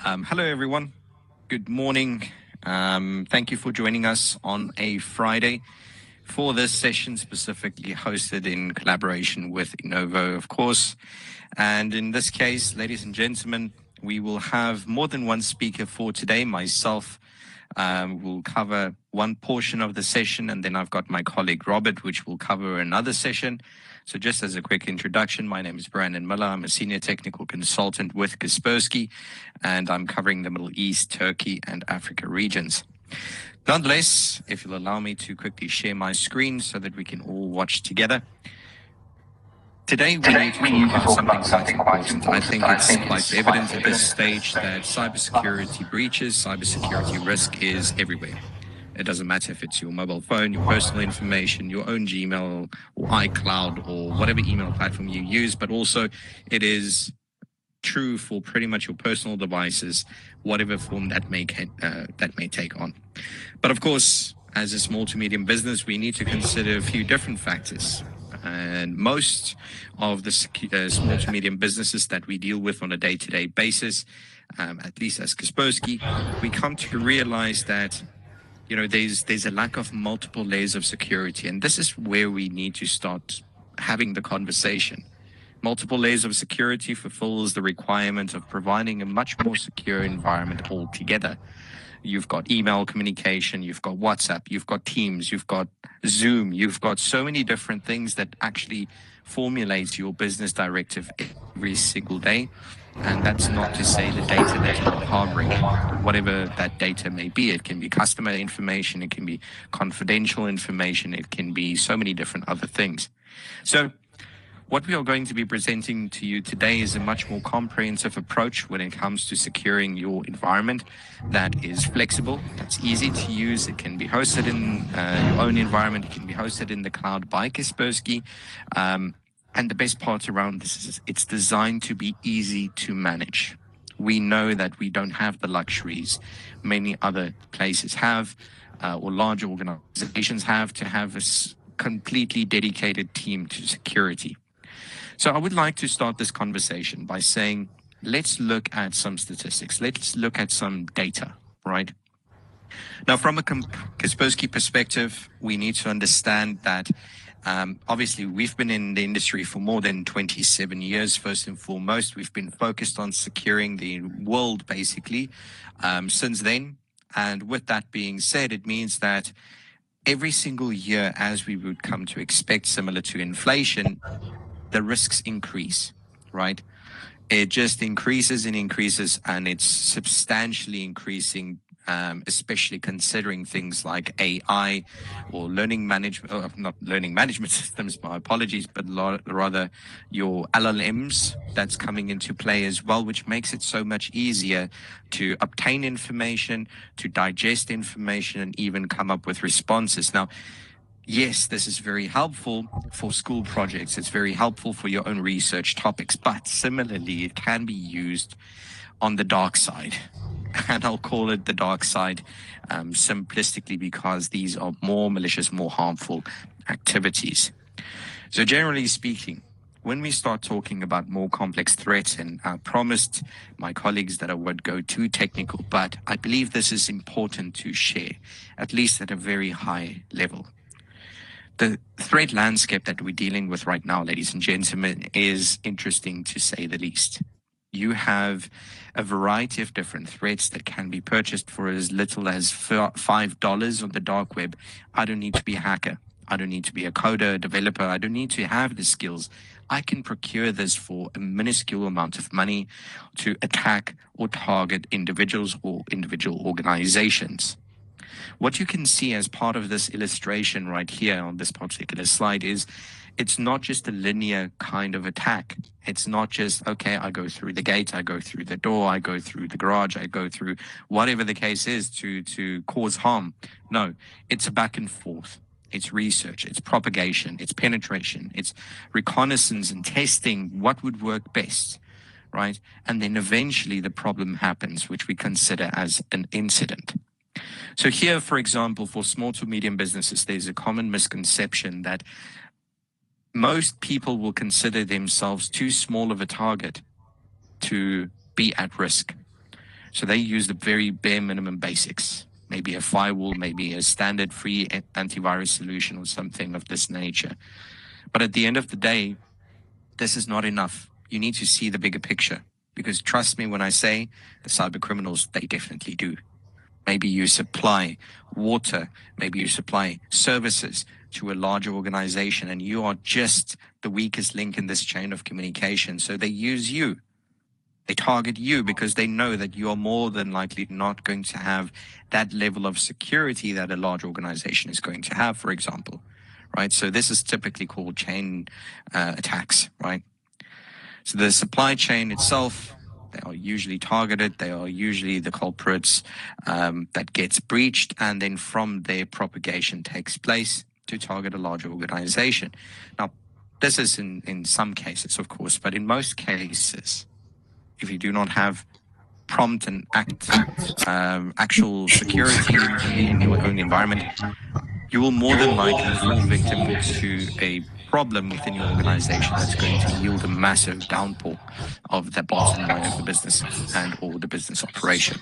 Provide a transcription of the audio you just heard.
Hello, everyone. Good morning. Thank you for joining us on a Friday for this session, specifically hosted in collaboration with Innovo, of course. And in this case, ladies and gentlemen, we will have more than one speaker for today. Myself will cover one portion of the session, and then I've got my colleague Robert, which will cover another session. So just as a quick introduction, my name is Brandon Miller. I'm a senior technical consultant with Kaspersky, and I'm covering the Middle East, Turkey, and Africa regions. Nonetheless, if you'll allow me to quickly share my screen so that we can all watch together. Today, we need to talk about something quite important. I think it's quite evident at this stage that cybersecurity breaches, cybersecurity risk is everywhere. It doesn't matter if it's your mobile phone, your personal information, your own Gmail or iCloud or whatever email platform you use, but also it is true for pretty much your personal devices, whatever form that may take on. But of course, as a small to medium business, we need to consider a few different factors. And most of the small to medium businesses that we deal with on a day-to-day basis, at least as Kaspersky, we come to realize that there's a lack of multiple layers of security, and this is where we need to start having the conversation. Multiple layers of security fulfills the requirement of providing a much more secure environment altogether. You've got email communication, you've got WhatsApp, you've got Teams, you've got Zoom, you've got so many different things that actually formulates your business directive every single day. And that's not to say the data that you're harboring, whatever that data may be. It can be customer information, it can be confidential information, it can be so many different other things. So what we are going to be presenting to you today is a much more comprehensive approach when it comes to securing your environment that is flexible, that's easy to use. It can be hosted in your own environment. It can be hosted in the cloud by Kaspersky. And the best part around this is it's designed to be easy to manage. We know that we don't have the luxuries many other places have, or large organizations have, to have a completely dedicated team to security. So I would like to start this conversation by saying, let's look at some statistics. Let's look at some data, right? Now, from a Kaspersky perspective, we need to understand that obviously, we've been in the industry for more than 27 years. First and foremost, we've been focused on securing the world, basically, since then. And with that being said, it means that every single year, as we would come to expect, similar to inflation, the risks increase, right? It just increases and increases, and it's substantially increasing, especially considering things like AI or not learning management systems, my apologies, but rather your LLMs that's coming into play as well, which makes it so much easier to obtain information, to digest information, and even come up with responses. Now, yes, this is very helpful for school projects. It's very helpful for your own research topics, but similarly, it can be used on the dark side. And I'll call it the dark side simplistically because these are more malicious, more harmful activities. So generally speaking, when we start talking about more complex threats, and I promised my colleagues that I would go too technical, but I believe this is important to share, at least at a very high level. The threat landscape that we're dealing with right now, ladies and gentlemen, is interesting to say the least. You have a variety of different threats that can be purchased for as little as $5 on the dark web. I don't need to be a hacker. I don't need to be a coder, a developer. I don't need to have the skills. I can procure this for a minuscule amount of money to attack or target individuals or individual organizations. What you can see as part of this illustration right here on this particular slide is it's not just a linear kind of attack. It's not just, okay, I go through the gate, I go through the door, I go through the garage, I go through whatever the case is to cause harm. No, it's a back and forth. It's research, it's propagation, it's penetration, it's reconnaissance and testing what would work best, right? And then eventually the problem happens, which we consider as an incident. So here, for example, for small to medium businesses, there's a common misconception that most people will consider themselves too small of a target to be at risk. So they use the very bare minimum basics, maybe a firewall, maybe a standard free antivirus solution or something of this nature. But at the end of the day, this is not enough. You need to see the bigger picture, because trust me when I say the cyber criminals, they definitely do. Maybe you supply water, maybe you supply services to a larger organization, and you are just the weakest link in this chain of communication. So they use you. They target you because they know that you are more than likely not going to have that level of security that a large organization is going to have, for example, right? So this is typically called chain attacks, right? So the supply chain itself, they are usually targeted. They are usually the culprits that gets breached, and then from there propagation takes place to target a larger organization. Now, this is in some cases, of course, but in most cases, if you do not have prompt and actual security in your own environment, you will more than likely fall victim to a problem within your organization that's going to yield a massive downpour of the bottom line of the business and or the business operation.